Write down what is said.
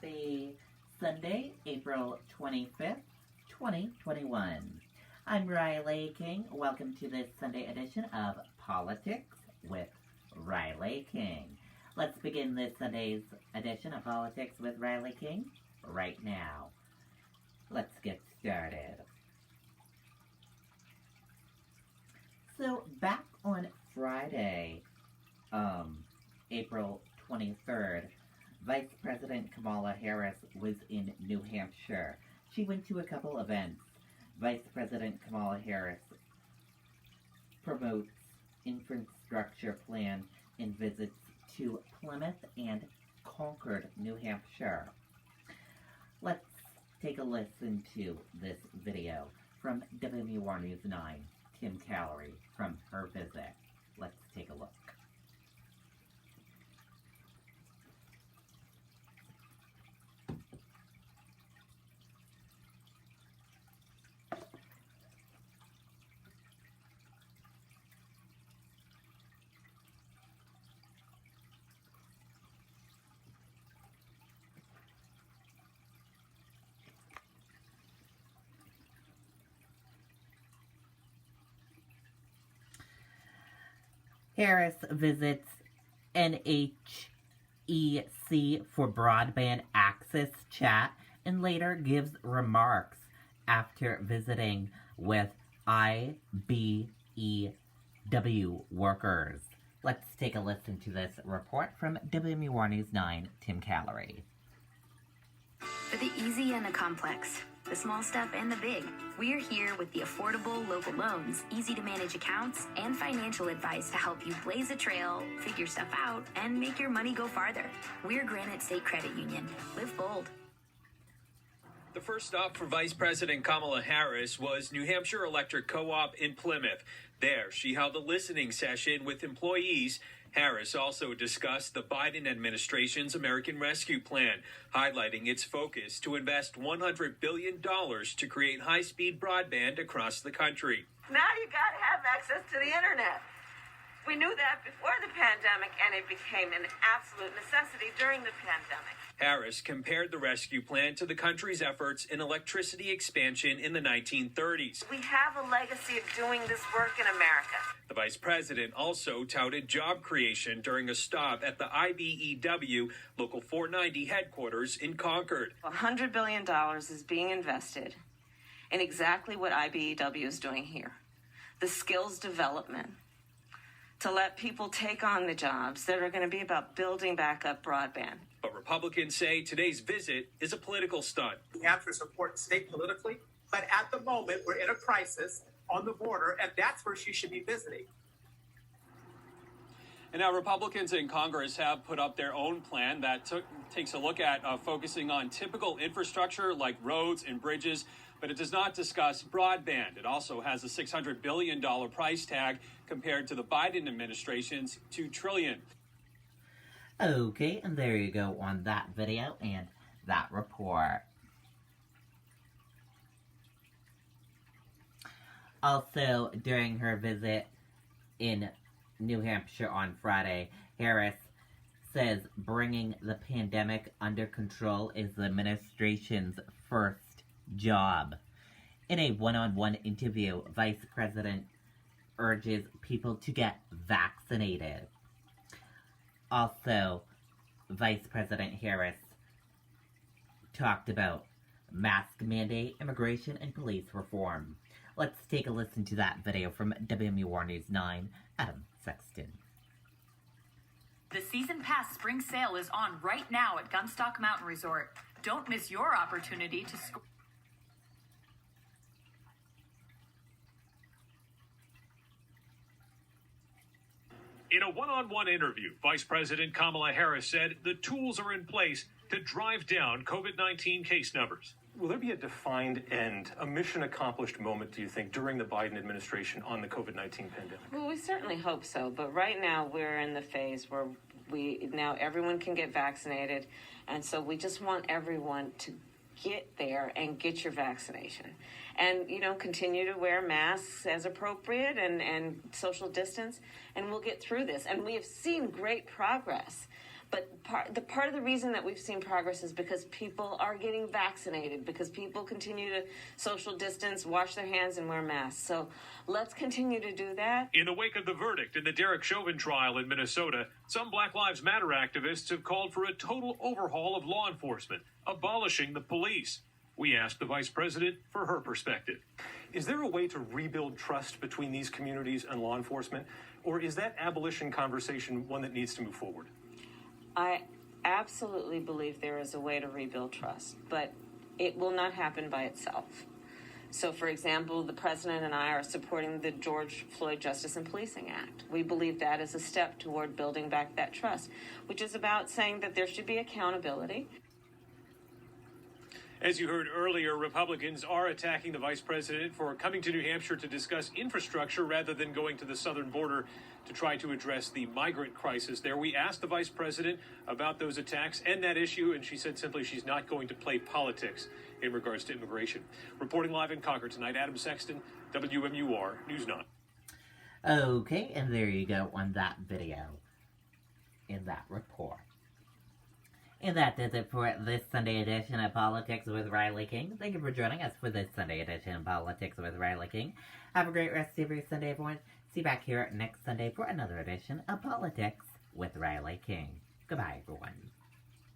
Happy Sunday, April 25th, 2021. I'm Riley King. Welcome to this Sunday edition of Politics with Riley King. Let's begin this Sunday's edition of Politics with Riley King right now. Let's get started. So, back on Friday, April 23rd, Vice President Kamala Harris was in New Hampshire. She went to a couple events. Vice President Kamala Harris promotes infrastructure plan and visits to Plymouth and Concord, New Hampshire. Let's take a listen to this video from WMUR News 9, Tim Calorie, from her visit. Let's take a look. Harris visits NHEC for broadband access chat and later gives remarks after visiting with IBEW workers. Let's take a listen to this report from WMUR News 9, Tim Calorie. For the easy and the complex, the small stuff and the big, we're here with the affordable local loans, easy to manage accounts, and financial advice to help you blaze a trail, figure stuff out, and make your money go farther. We're Granite State Credit Union. Live bold. The first stop for Vice President Kamala Harris was New Hampshire Electric Co-op in Plymouth. There, she held a listening session with employees. Harris also discussed the Biden administration's American Rescue Plan, highlighting its focus to invest $100 billion to create high-speed broadband across the country. Now you got to have access to the internet. We knew that before the pandemic, and it became an absolute necessity during the pandemic. Harris compared the rescue plan to the country's efforts in electricity expansion in the 1930s. We have a legacy of doing this work in America. The vice president also touted job creation during a stop at the IBEW Local 490 headquarters in Concord. $100 billion is being invested in exactly what IBEW is doing here. The skills development to let people take on the jobs that are going to be about building back up broadband. But Republicans say today's visit is a political stunt. New Hampshire is important state politically, but at the moment we're in a crisis on the border, and that's where she should be visiting. And now Republicans in Congress have put up their own plan that takes a look at focusing on typical infrastructure like roads and bridges, but it does not discuss broadband. It also has a $600 billion price tag compared to the Biden administration's $2 trillion. Okay, and there you go on that video and that report. Also, during her visit in New Hampshire on Friday, Harris says bringing the pandemic under control is the administration's first job. In a one-on-one interview, Vice President urges people to get vaccinated. Also, Vice President Harris talked about mask mandate, immigration, and police reform. Let's take a listen to that video from WMUR News 9, Adam Sexton. The Season Pass Spring Sale is on right now at Gunstock Mountain Resort. Don't miss your opportunity to score. In a one-on-one interview, Vice President Kamala Harris said the tools are in place to drive down COVID-19 case numbers. Will there be a defined end, a mission accomplished moment, do you think, during the Biden administration on the COVID-19 pandemic? Well, we certainly hope so, but right now we're in the phase where now everyone can get vaccinated, and so we just want everyone to get there and get your vaccination. and, continue to wear masks as appropriate and social distance, and we'll get through this. And we have seen great progress. But part of the reason that we've seen progress is because people are getting vaccinated, because people continue to social distance, wash their hands, and wear masks. So let's continue to do that. In the wake of the verdict in the Derek Chauvin trial in Minnesota, some Black Lives Matter activists have called for a total overhaul of law enforcement, abolishing the police. We asked the vice president for her perspective. Is there a way to rebuild trust between these communities and law enforcement, or is that abolition conversation one that needs to move forward? I absolutely believe there is a way to rebuild trust, but it will not happen by itself. So, for example, the president and I are supporting the George Floyd Justice and Policing Act. We believe that is a step toward building back that trust, which is about saying that there should be accountability. As you heard earlier, Republicans are attacking the vice president for coming to New Hampshire to discuss infrastructure rather than going to the southern border to try to address the migrant crisis there. We asked the vice president about those attacks and that issue, and she said simply she's not going to play politics in regards to immigration. Reporting live in Concord tonight, Adam Sexton, WMUR News 9. Okay, and there you go on that video, in that report. And that does it for this Sunday edition of Politics with Riley King. Thank you for joining us for this Sunday edition of Politics with Riley King. Have a great rest of your Sunday, everyone. See you back here next Sunday for another edition of Politics with Riley King. Goodbye, everyone.